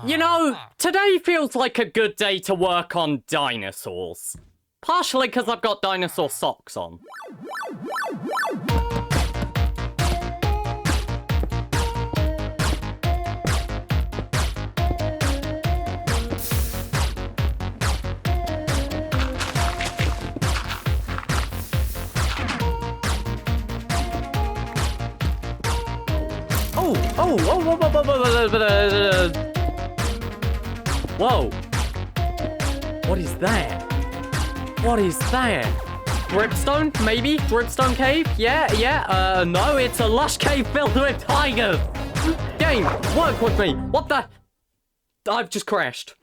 You know, today feels like a good day to work on dinosaurs. Partially because I've got dinosaur socks on. Whoa. What is that? What is that? Dripstone? Maybe? Dripstone cave? Yeah. No, it's a lush cave filled with tigers. Game, work with me. What the? I've just crashed.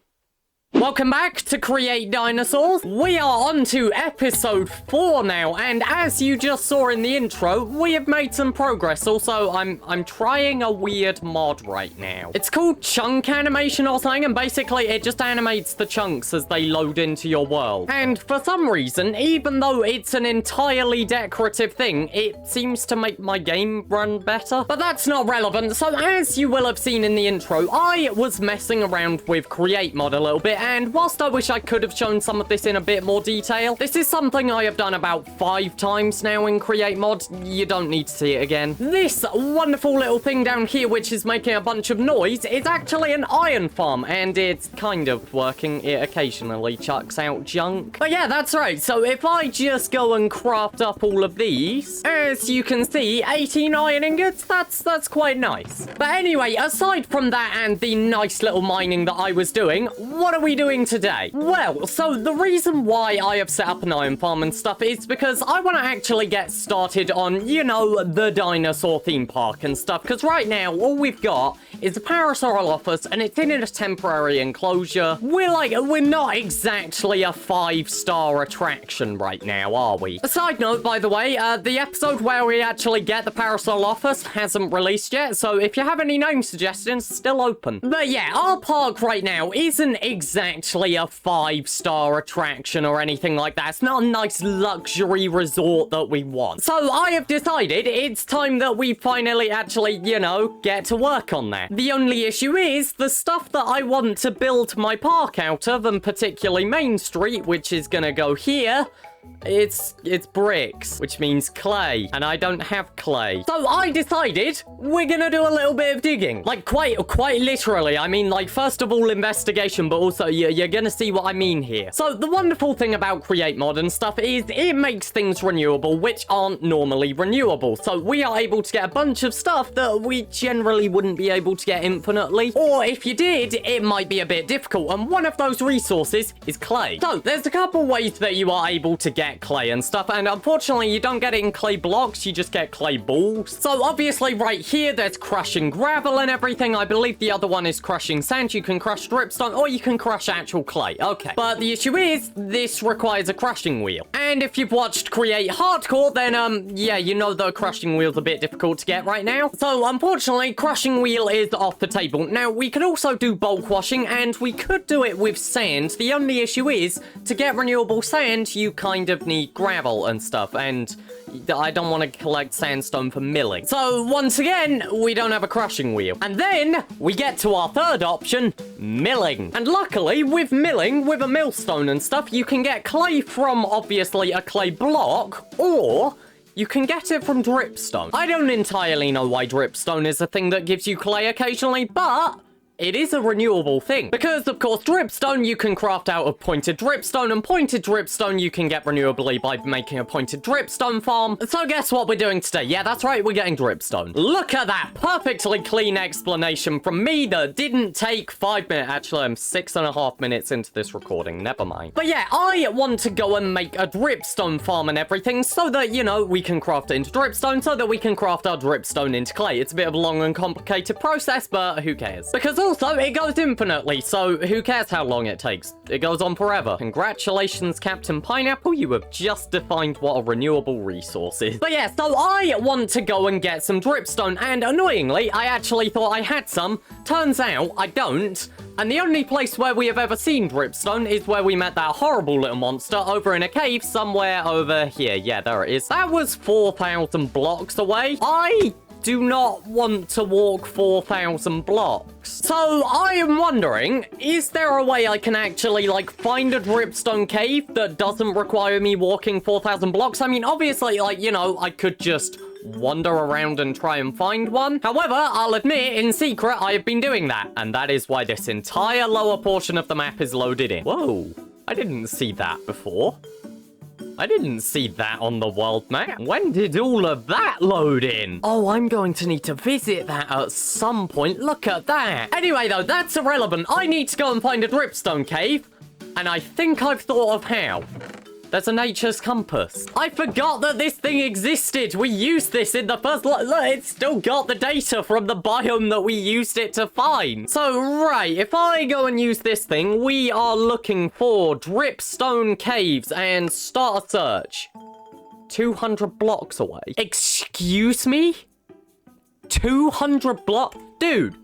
Welcome back to Create Dinosaurs. We are on to episode 4 now, and as you just saw in the intro, we have made some progress. Also, I'm trying a weird mod right now. It's called chunk animation or something, and basically it just animates the chunks as they load into your world. And for some reason, even though it's an entirely decorative thing, it seems to make my game run better. But that's not relevant. So as you will have seen in the intro, I was messing around with Create Mod a little bit, and whilst I wish I could have shown some of this in a bit more detail, this is something I have done about 5 times now in Create Mod. You don't need to see it again. This wonderful little thing down here, which is making a bunch of noise, is actually an iron farm, and it's kind of working. It occasionally chucks out junk. But yeah, that's right. So if I just go and craft up all of these, as you can see, 18 iron ingots, that's quite nice. But anyway, aside from that and the nice little mining that I was doing, what are we doing today? Well, so the reason why I have set up an iron farm and stuff is because I want to actually get started on, you know, the dinosaur theme park and stuff, because right now all we've got is a parasol office and it's in a temporary enclosure. We're not exactly a 5-star attraction right now, are we? A side note, by the way, the episode where we actually get the parasol office hasn't released yet, so if you have any name suggestions, still open. But yeah, our park right now isn't exactly a 5-star attraction or anything like that. It's not a nice luxury resort that we want. So I have decided it's time that we finally actually, you know, get to work on that. The only issue is the stuff that I want to build my park out of, and particularly Main Street, which is gonna go here, it's bricks, which means clay, and I don't have clay. So I decided we're gonna do a little bit of digging. Like, quite literally. I mean, like, first of all, investigation, but also you're gonna see what I mean here. So the wonderful thing about Create Mod and stuff is it makes things renewable, which aren't normally renewable. So we are able to get a bunch of stuff that we generally wouldn't be able to get infinitely. Or if you did, it might be a bit difficult, and one of those resources is clay. So there's a couple ways that you are able to get clay and stuff, and unfortunately you don't get it in clay blocks, you just get clay balls. So obviously right here there's crushing gravel and everything. I believe the other one is crushing sand. You can crush dripstone or you can crush actual clay. Okay, but the issue is this requires a crushing wheel, and if you've watched Create Hardcore, then yeah, you know the crushing wheel's a bit difficult to get right now. So unfortunately crushing wheel is off the table. Now we could also do bulk washing, and we could do it with sand. The only issue is to get renewable sand you kind of need gravel and stuff, and I don't want to collect sandstone for milling. So once again, we don't have a crushing wheel. And then we get to our third option, milling. And luckily with milling, with a millstone and stuff, you can get clay from obviously a clay block, or you can get it from dripstone. I don't entirely know why dripstone is a thing that gives you clay occasionally, but it is a renewable thing. Because, of course, dripstone you can craft out of pointed dripstone, and pointed dripstone you can get renewably by making a pointed dripstone farm. So guess what we're doing today? Yeah, that's right, we're getting dripstone. Look at that perfectly clean explanation from me that didn't take 5 minutes. Actually, I'm 6.5 minutes into this recording, never mind. But yeah, I want to go and make a dripstone farm and everything so that, you know, we can craft it into dripstone, so that we can craft our dripstone into clay. It's a bit of a long and complicated process, but who cares? Because also, it goes infinitely, so who cares how long it takes? It goes on forever. Congratulations, Captain Pineapple, you have just defined what a renewable resource is. But yeah, so I want to go and get some dripstone, and annoyingly, I actually thought I had some. Turns out, I don't. And the only place where we have ever seen dripstone is where we met that horrible little monster over in a cave somewhere over here. Yeah, there it is. That was 4,000 blocks away. I do not want to walk 4,000 blocks. So I am wondering, is there a way I can actually, like, find a dripstone cave that doesn't require me walking 4,000 blocks? I mean, obviously, like, you know, I could just wander around and try and find one. However, I'll admit, in secret, I have been doing that. And that is why this entire lower portion of the map is loaded in. Whoa, I didn't see that before. I didn't see that on the world map. When did all of that load in? Oh, I'm going to need to visit that at some point. Look at that. Anyway, though, that's irrelevant. I need to go and find a dripstone cave. And I think I've thought of how. There's a nature's compass. I forgot that this thing existed. We used this in the first... Look, it's still got the data from the biome that we used it to find. So, right, if I go and use this thing, we are looking for dripstone caves and start a search. 200 blocks away. Excuse me? 200 blocks? Dude,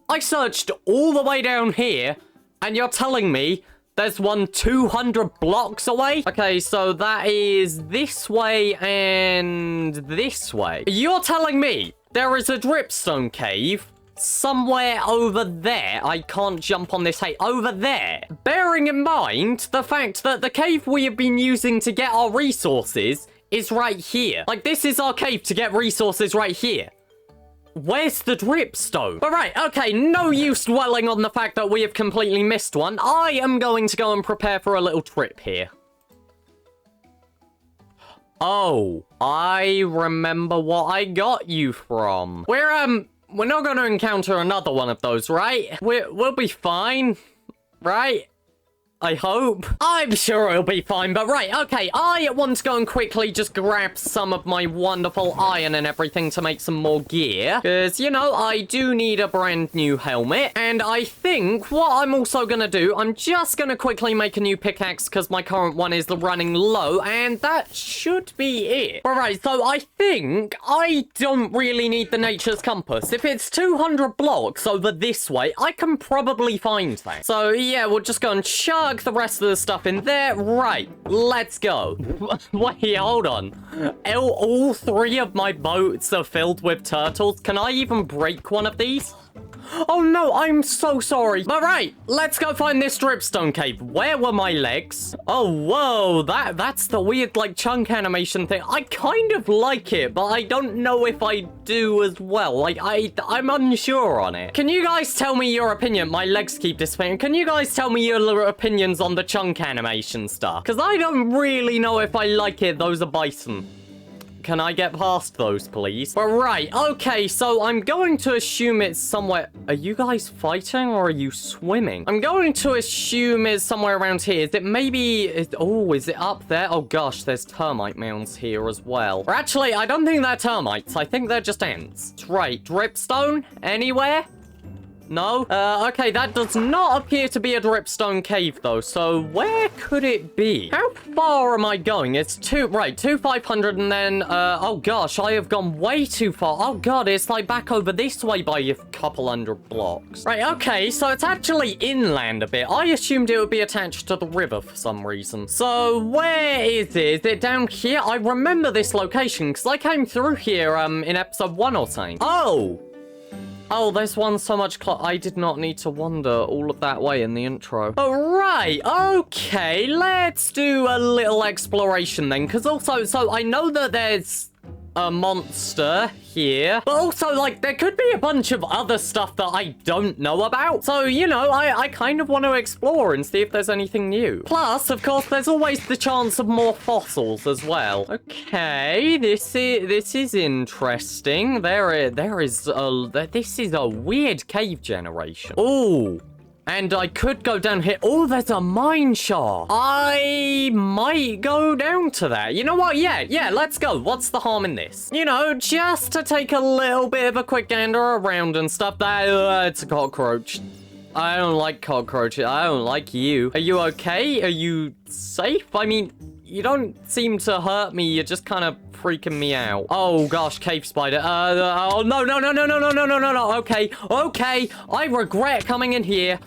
I searched all the way down here, and you're telling me there's one 200 blocks away? Okay, so that is this way and this way. You're telling me there is a dripstone cave somewhere over there? I can't jump on this hay. Over there. Bearing in mind the fact that the cave we have been using to get our resources is right here. Like, this is our cave to get resources right here. Where's the dripstone? But right, okay, no use dwelling on the fact that we have completely missed one. I am going to go and prepare for a little trip here. Oh, I remember what I got you from. We're not going to encounter another one of those, right? We'll be fine, right? I hope. I'm sure it'll be fine, but right, okay, I want to go and quickly just grab some of my wonderful iron and everything to make some more gear. Because, you know, I do need a brand new helmet. And I think what I'm also going to do, I'm just going to quickly make a new pickaxe because my current one is running low. And that should be it. Alright, so I think I don't really need the nature's compass. If it's 200 blocks over this way, I can probably find that. So, yeah, we'll just go and chuck the rest of the stuff in there. Right, let's go. Wait, hold on. All three of my boats are filled with turtles. Can I even break one of these? Oh no, I'm so sorry. But right, let's go find this dripstone cave. Where were my legs? Oh, whoa, that's the weird, like, chunk animation thing. I kind of like it, but I don't know if I do as well. Like, I'm unsure on it. Can you guys tell me your opinion? My legs keep disappearing. Can you guys tell me your opinions on the chunk animation stuff? Because I don't really know if I like it. Those are bison. Can I get past those, please? But right, okay, so I'm going to assume it's somewhere... Are you guys fighting or are you swimming? I'm going to assume it's somewhere around here. Is it maybe... Oh, is it up there? Oh gosh, there's termite mounds here as well. Or actually, I don't think they're termites. I think they're just ants. Right, dripstone? Anywhere? No? Okay, that does not appear to be a dripstone cave, though. So, where could it be? How far am I going? It's 500, and then, oh gosh, I have gone way too far. Oh god, it's like back over this way by a couple hundred blocks. Right, okay, so it's actually inland a bit. I assumed it would be attached to the river for some reason. So, where is it? Is it down here? I remember this location, because I came through here, in episode 1 or something. Oh, there's one so much I did not need to wander all of that way in the intro. Alright, okay, let's do a little exploration then. Because also, so I know that there's a monster here. But also, like, there could be a bunch of other stuff that I don't know about. So, you know, I kind of want to explore and see if there's anything new. Plus, of course, there's always the chance of more fossils as well. Okay, this is interesting. This is a weird cave generation. Ooh. And I could go down here. Oh, there's a mine shaft. I might go down to that. You know what? Yeah, let's go. What's the harm in this? You know, just to take a little bit of a quick gander around and stuff. It's a cockroach. I don't like cockroaches. I don't like you. Are you okay? Are you safe? I mean, you don't seem to hurt me. You're just kind of freaking me out. Oh gosh, cave spider. Oh no. Okay. I regret coming in here.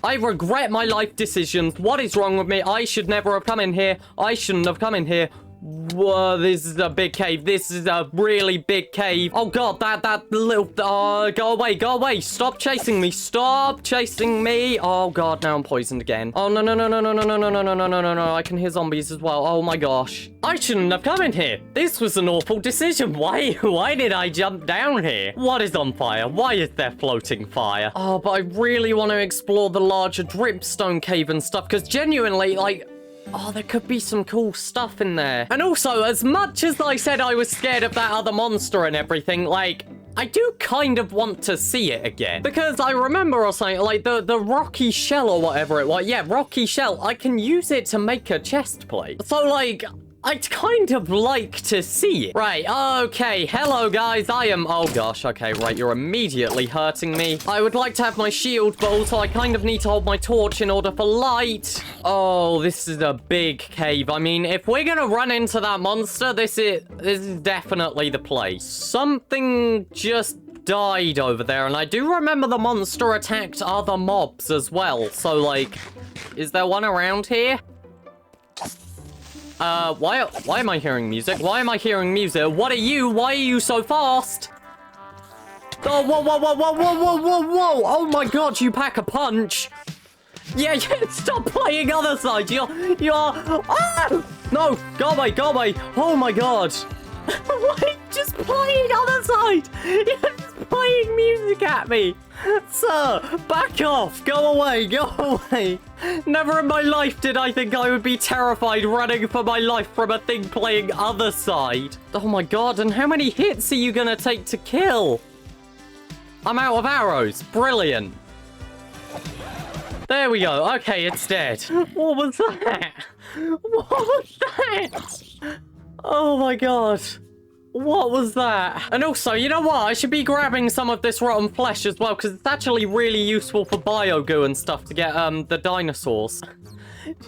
I regret my life decisions. What is wrong with me? I should never have come in here. I shouldn't have come in here. Whoa, this is a big cave. This is a really big cave. Oh god, that little... go away. Stop chasing me. Stop chasing me. Oh god, now I'm poisoned again. Oh, no. I can hear zombies as well. Oh my gosh. I shouldn't have come in here. This was an awful decision. Why did I jump down here? What is on fire? Why is there floating fire? Oh, but I really want to explore the larger Dripstone cave and stuff, because genuinely, like... Oh, there could be some cool stuff in there. And also, as much as I said I was scared of that other monster and everything, like, I do kind of want to see it again. Because I remember or something, like, the rocky shell or whatever it was. Yeah, rocky shell. I can use it to make a chest plate. So, like... I'd kind of like to see it. Right, okay. Hello, guys. I am... Oh, gosh. Okay, right. You're immediately hurting me. I would like to have my shield, but also I kind of need to hold my torch in order for light. Oh, this is a big cave. I mean, if we're gonna run into that monster, this is definitely the place. Something just died over there, and I do remember the monster attacked other mobs as well. So, like, is there one around here? Why am I hearing music? Why am I hearing music? What are you? Why are you so fast? Oh, whoa. Oh my god, you pack a punch. Yeah, stop playing other side. You're... Ah! No, go away. Oh my god. Why just playing other side? You're just playing music at me. Sir, back off. Go away. Never in my life did I think I would be terrified running for my life from a thing playing other side. Oh my god, and how many hits are you gonna take to kill? I'm out of arrows. Brilliant. There we go. Okay, it's dead. What was that? What was that? Oh my god. What was that? And also, you know what? I should be grabbing some of this rotten flesh as well, because it's actually really useful for bio-goo and stuff to get, the dinosaurs.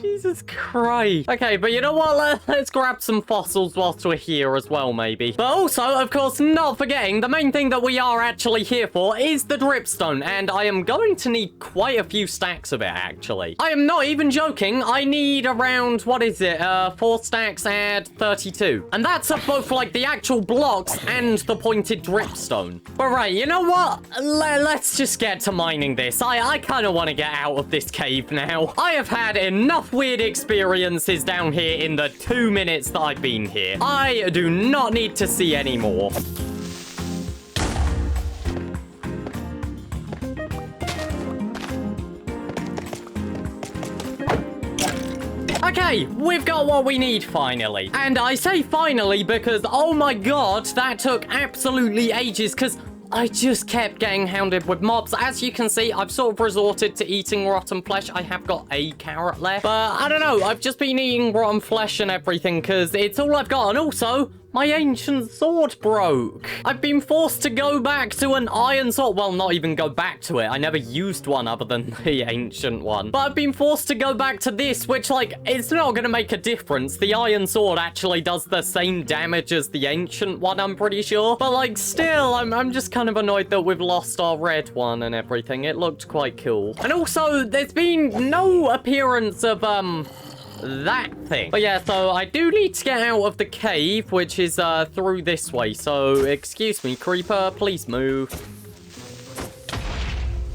Jesus Christ. Okay, but you know what? Let's grab some fossils whilst we're here as well, maybe. But also, of course, not forgetting, the main thing that we are actually here for is the dripstone, and I am going to need quite a few stacks of it, actually. I am not even joking. I need around, what is it? 4 stacks and 32. And that's of both, like, the actual blocks and the pointed dripstone. But right, you know what? Let's just get to mining this. I kind of want to get out of this cave now. I have had enough weird experiences down here in the 2 minutes that I've been here. I do not need to see any more. Okay, we've got what we need finally. And I say finally because, oh my god, that took absolutely ages because I just kept getting hounded with mobs. As you can see, I've sort of resorted to eating rotten flesh. I have got a carrot left. But I don't know, I've just been eating rotten flesh and everything because it's all I've got. And also, my ancient sword broke. I've been forced to go back to an iron sword. Well, not even go back to it. I never used one other than the ancient one. But I've been forced to go back to this, which, like, it's not going to make a difference. The iron sword actually does the same damage as the ancient one, I'm pretty sure. But, like, still, I'm just kind of annoyed that we've lost our red one and everything. It looked quite cool. And also, there's been no appearance of, that thing. But yeah, so I do need to get out of the cave, which is through this way. So excuse me, creeper, please move.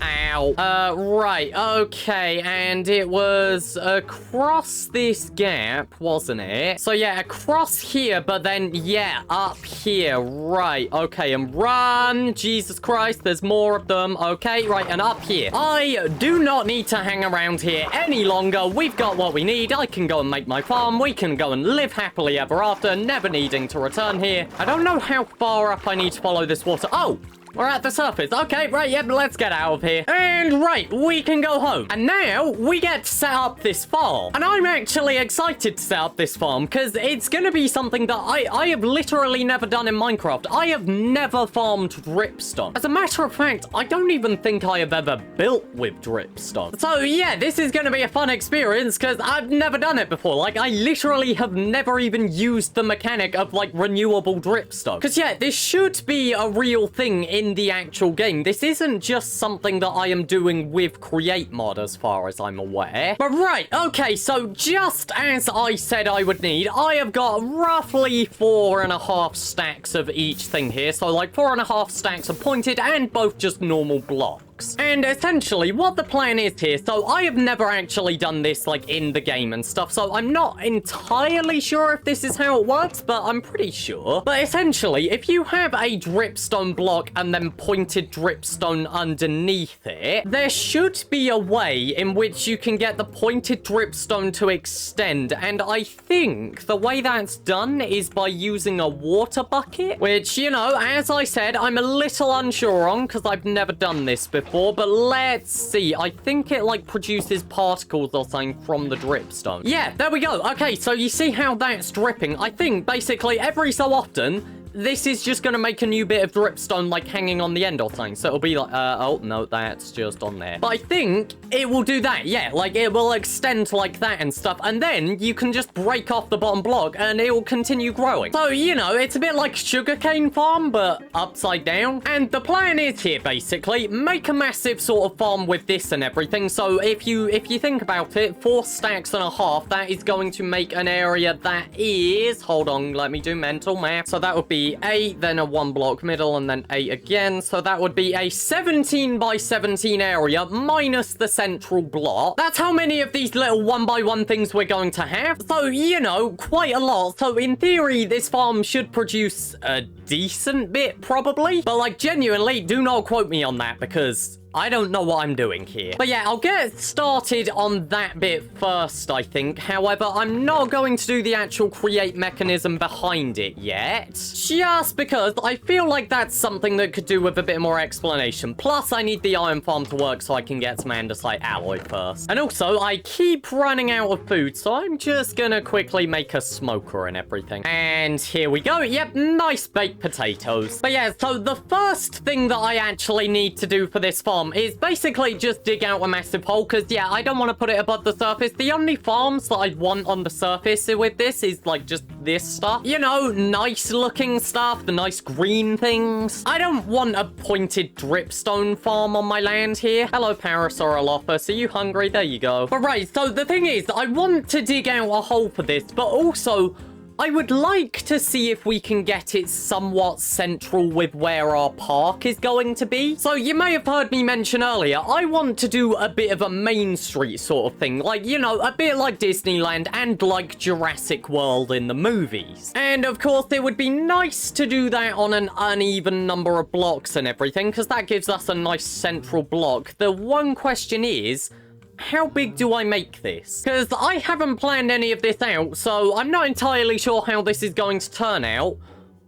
Ow. Right, okay, and it was across this gap, wasn't it? So yeah, across here, but then, yeah, up here, right, okay, and run, Jesus Christ, there's more of them, okay, right, and up here. I do not need to hang around here any longer, we've got what we need, I can go and make my farm, we can go and live happily ever after, never needing to return here. I don't know how far up I need to follow this water. Oh! We're at the surface. Okay, right, yep, let's get out of here. And right, we can go home. And now we get to set up this farm. And I'm actually excited to set up this farm because it's going to be something that I have literally never done in Minecraft. I have never farmed dripstone. As a matter of fact, I don't even think I have ever built with dripstone. So yeah, this is going to be a fun experience because I've never done it before. Like, I literally have never even used the mechanic of, like, renewable dripstone. Because yeah, this should be a real thing in in the actual game. This isn't just something that I am doing with Create Mod as far as I'm aware. But right, okay, so just as I said I would need, I have got roughly 4.5 stacks of each thing here. So like 4.5 stacks of pointed and both just normal blocks. And essentially what the plan is here, so I have never actually done this like in the game and stuff, so I'm not entirely sure if this is how it works, but I'm pretty sure. But essentially, if you have a dripstone block and then pointed dripstone underneath it, there should be a way in which you can get the pointed dripstone to extend, and I think the way that's done is by using a water bucket, which, you know, as I said, I'm a little unsure on because I've never done this before. But let's see. I think it like produces particles or something from the dripstone. Yeah, there we go. Okay, so you see how that's dripping. I think basically every so often this is just gonna make a new bit of dripstone like hanging on the end or something. So it'll be like, oh no, that's just on there. But I think it will do that. Yeah, like it will extend like that and stuff. And then you can just break off the bottom block and it will continue growing. So, you know, it's a bit like sugarcane farm, but upside down. And the plan is here, basically, make a massive sort of farm with this and everything. So if you think about it, 4.5 stacks, that is going to make an area that is, hold on, let me do mental math. So that would be 8, then a 1 block middle, and then 8 again. So that would be a 17 by 17 area minus the central block. That's how many of these little 1x1 things we're going to have. So, you know, quite a lot. So in theory, this farm should produce a decent bit, probably. But like, genuinely, do not quote me on that because I don't know what I'm doing here. But yeah, I'll get started on that bit first, I think. However, I'm not going to do the actual create mechanism behind it yet. Just because I feel like that's something that could do with a bit more explanation. Plus, I need the iron farm to work so I can get some andesite alloy first. And also, I keep running out of food, so I'm just gonna quickly make a smoker and everything. And here we go. Yep, nice baked potatoes. But yeah, so the first thing that I actually need to do for this farm is basically just dig out a massive hole, because yeah, I don't want to put it above the surface. The only farms that I'd want on the surface with this is like just this stuff, you know, nice looking stuff, the nice green things. I don't want a pointed dripstone farm on my land here. Hello, Parasaurolophus, are you hungry? There you go. But right, so the thing is, I want to dig out a hole for this, but also I would like to see if we can get it somewhat central with where our park is going to be. So you may have heard me mention earlier, I want to do a bit of a Main Street sort of thing. Like, you know, a bit like Disneyland and like Jurassic World in the movies. And of course, it would be nice to do that on an uneven number of blocks and everything, because that gives us a nice central block. The one question is, how big do I make this? Because I haven't planned any of this out, so I'm not entirely sure how this is going to turn out.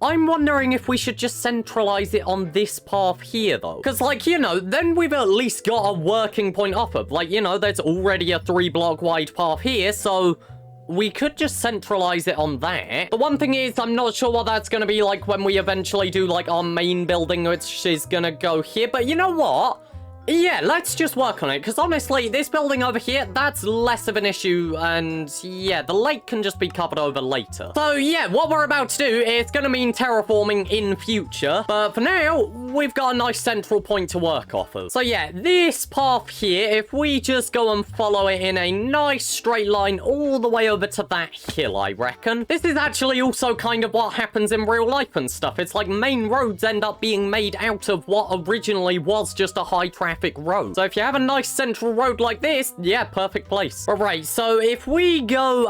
I'm wondering if we should just centralize it on this path here, though. Because, like, you know, then we've at least got a working point off of. Like, you know, there's already a 3-block wide path here, so we could just centralize it on that. The one thing is, I'm not sure what that's going to be like when we eventually do, like, our main building, which is going to go here. But you know what? Yeah, let's just work on it, because honestly, this building over here, that's less of an issue, and yeah, the lake can just be covered over later. So yeah, what we're about to do is going to mean terraforming in future, but for now, we've got a nice central point to work off of. So yeah, this path here, if we just go and follow it in a nice straight line all the way over to that hill, I reckon. This is actually also kind of what happens in real life and stuff. It's like main roads end up being made out of what originally was just a high traffic road. So if you have a nice central road like this, yeah, perfect place. All right, so if we go,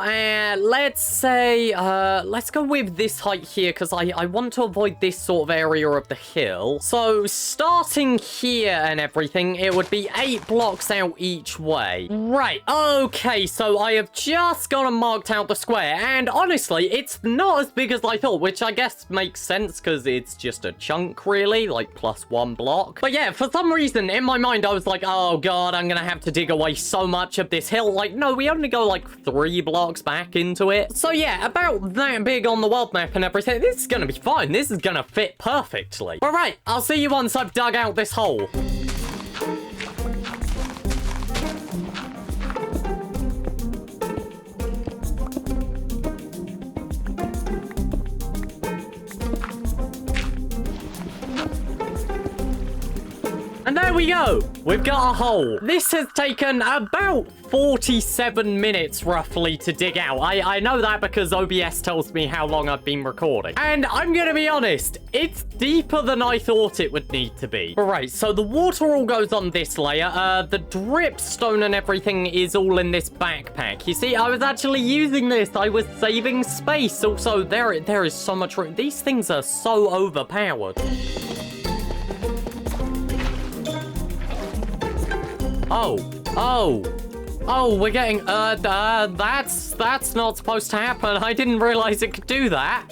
let's say, let's go with this height here, because I want to avoid this sort of area of the hill. So starting here and everything, it would be 8 blocks out each way. Right, okay, so I have just gone and marked out the square, and honestly, it's not as big as I thought, which I guess makes sense, because it's just a chunk, really, like +1 block. But yeah, for some reason, in my mind, I was like, oh god, I'm gonna have to dig away so much of this hill. Like, no, we only go like 3 blocks back into it. So yeah, about that big on the world map and everything. This is gonna be fine. This is gonna fit perfectly. All right, I'll see you once I've dug out this hole. we go. We've got a hole. This has taken about 47 minutes roughly to dig out. I know that because OBS tells me how long I've been recording. And I'm gonna be honest, it's deeper than I thought it would need to be. Alright, so the water all goes on this layer. The dripstone and everything is all in this backpack. You see, I was actually using this. I was saving space. Also, there is so much room. These things are so overpowered. Oh, we're getting, that's not supposed to happen. I didn't realize it could do that.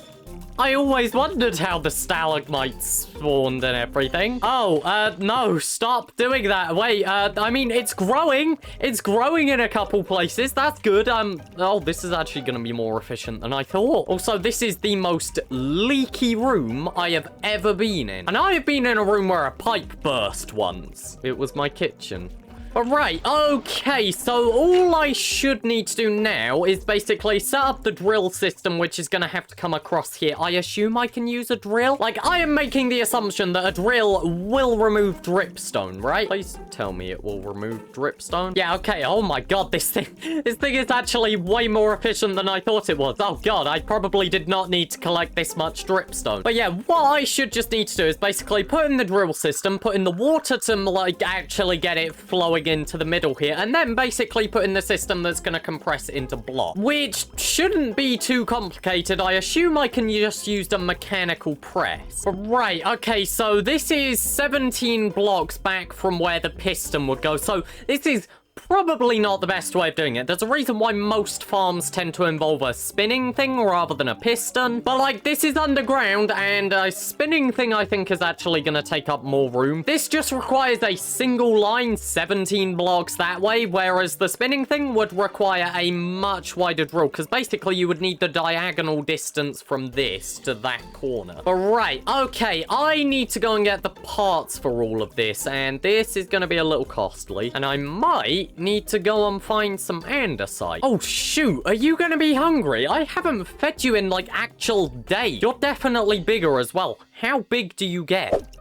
I always wondered how the stalagmites spawned and everything. No, stop doing that. Wait, I mean, it's growing. It's growing in a couple places. That's good. Oh, this is actually going to be more efficient than I thought. Also, this is the most leaky room I have ever been in. And I have been in a room where a pipe burst once. It was my kitchen. Alright, okay, so all I should need to do now is basically set up the drill system, which is going to have to come across here. I assume I can use a drill? Like, I am making the assumption that a drill will remove dripstone, right? Please tell me it will remove dripstone. Yeah, okay, oh my god, this thing is actually way more efficient than I thought it was. Oh god, I probably did not need to collect this much dripstone. But yeah, what I should just need to do is basically put in the drill system, put in the water to, like, actually get it flowing into the middle here, and then basically put in the system that's going to compress into block, which shouldn't be too complicated. I assume I can just use a mechanical press. Right, okay, so this is 17 blocks back from where the piston would go, so this is probably not the best way of doing it. There's a reason why most farms tend to involve a spinning thing rather than a piston. But, like, this is underground, and a spinning thing, I think, is actually going to take up more room. This just requires a single line, 17 blocks that way, whereas the spinning thing would require a much wider drill, because basically you would need the diagonal distance from this to that corner. But, right, okay, I need to go and get the parts for all of this, and this is going to be a little costly, and I might need to go and find some andesite. Oh, shoot. Are you going to be hungry? I haven't fed you in, like, actual days. You're definitely bigger as well. How big do you get?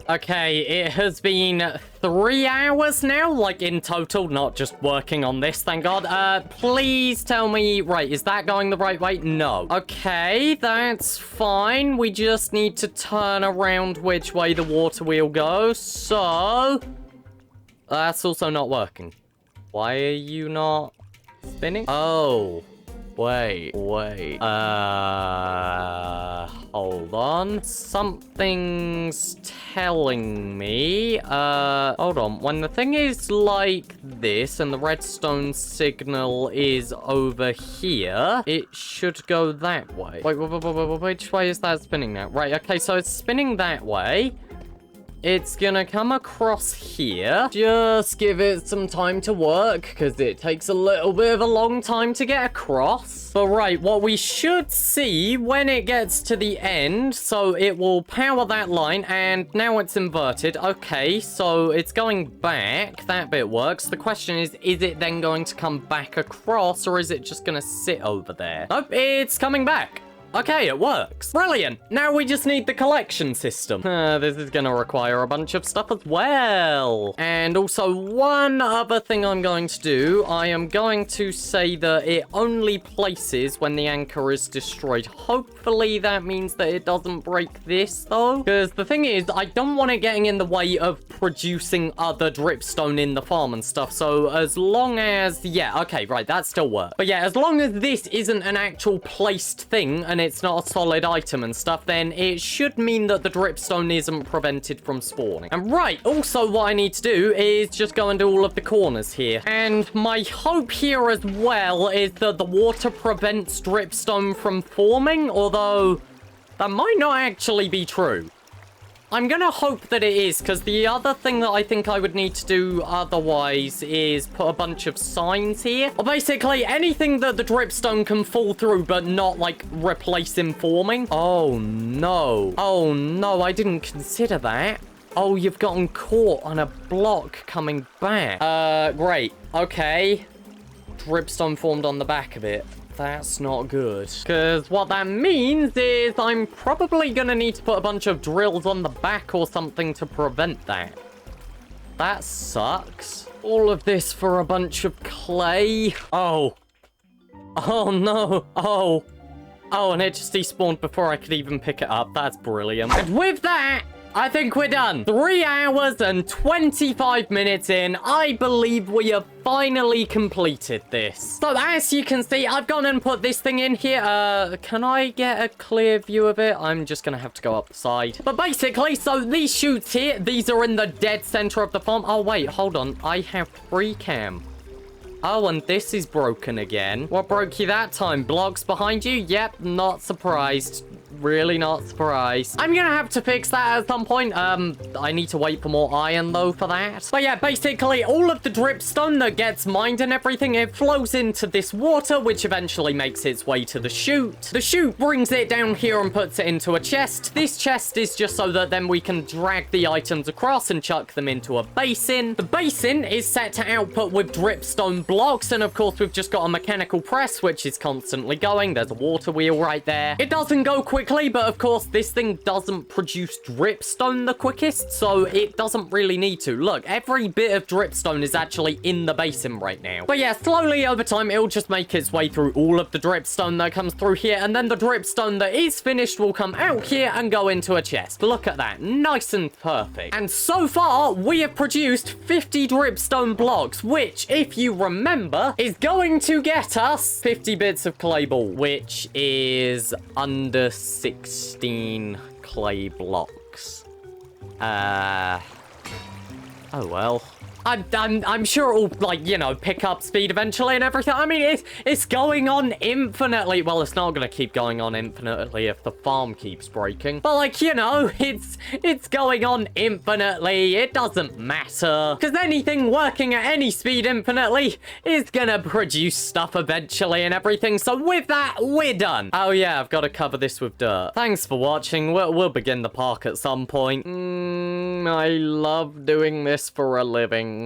Okay, it has been 3 hours now, like, in total, not just working on this, thank God. Please tell me, right, is that going the right way? No. Okay, that's fine. We just need to turn around which way the water wheel goes, so that's also not working. Why are you not spinning? Oh, wait. Hold on. Something's telling me. Hold on. When the thing is like this and the redstone signal is over here, it should go that way. Wait, which way is that spinning now? Right, okay, so it's spinning that way. It's gonna come across here. Just give it some time to work, because it takes a little bit of a long time to get across. But right, what we should see when it gets to the end, so it will power that line, and now it's inverted. Okay, so it's going back. That bit works. The question is it then going to come back across, or is it just gonna sit over there? Nope, it's coming back. Okay, it works. Brilliant. Now we just need the collection system. This is going to require a bunch of stuff as well. And also, one other thing I'm going to do, I am going to say that it only places when the anchor is destroyed. Hopefully that means that it doesn't break this, though. Because the thing is, I don't want it getting in the way of producing other dripstone in the farm and stuff. So as long as, yeah, okay, right, that still works. But yeah, as long as this isn't an actual placed thing and it's not a solid item and stuff, then it should mean that the dripstone isn't prevented from spawning. And right, also what I need to do is just go and do all of the corners here. And my hope here as well is that the water prevents dripstone from forming, although that might not actually be true. I'm gonna hope that it is, because the other thing that I think I would need to do otherwise is put a bunch of signs here. Or basically anything that the dripstone can fall through but not, like, replace in forming. Oh, no. Oh, no, I didn't consider that. Oh, you've gotten caught on a block coming back. Great. Okay. Dripstone formed on the back of it. That's not good. Because what that means is I'm probably going to need to put a bunch of drills on the back or something to prevent that. that sucks. All of this for a bunch of clay. Oh. Oh, no. Oh. Oh, and it just despawned before I could even pick it up. That's brilliant. And with that, I think we're done. 3 hours and 25 minutes in, I believe we have finally completed this. So as you can see, I've gone and put this thing in here. Can I get a clear view of it? I'm just gonna have to go up the side. But basically, so these chutes here, these are in the dead center of the farm. Oh, wait, hold on. I have free cam. Oh, and this is broken again. What broke you that time? Blocks behind you? Yep, not surprised. Really not surprised. I'm gonna have to fix that at some point. I need to wait for more iron, though, for that. But yeah, basically, all of the dripstone that gets mined and everything, it flows into this water, which eventually makes its way to the chute. The chute brings it down here and puts it into a chest. This chest is just so that then we can drag the items across and chuck them into a basin. The basin is set to output with dripstone blocks, and of course, we've just got a mechanical press, which is constantly going. There's a water wheel right there. It doesn't go quickly, but of course, this thing doesn't produce dripstone the quickest, so it doesn't really need to. Look, every bit of dripstone is actually in the basin right now. But yeah, slowly over time, it'll just make its way through all of the dripstone that comes through here, and then the dripstone that is finished will come out here and go into a chest. Look at that. Nice and perfect. And so far, we have produced 50 dripstone blocks, which, if you remember, is going to get us 50 bits of clay ball, which is under 16 clay blocks. Oh well. I'm sure it'll, like, you know, pick up speed eventually and everything. I mean, it's going on infinitely. Well, it's not gonna keep going on infinitely if the farm keeps breaking. But, like, you know, it's going on infinitely. It doesn't matter. Because anything working at any speed infinitely is gonna produce stuff eventually and everything. So with that, we're done. Oh, yeah, I've got to cover this with dirt. Thanks for watching. We'll begin the park at some point. I love doing this for a living.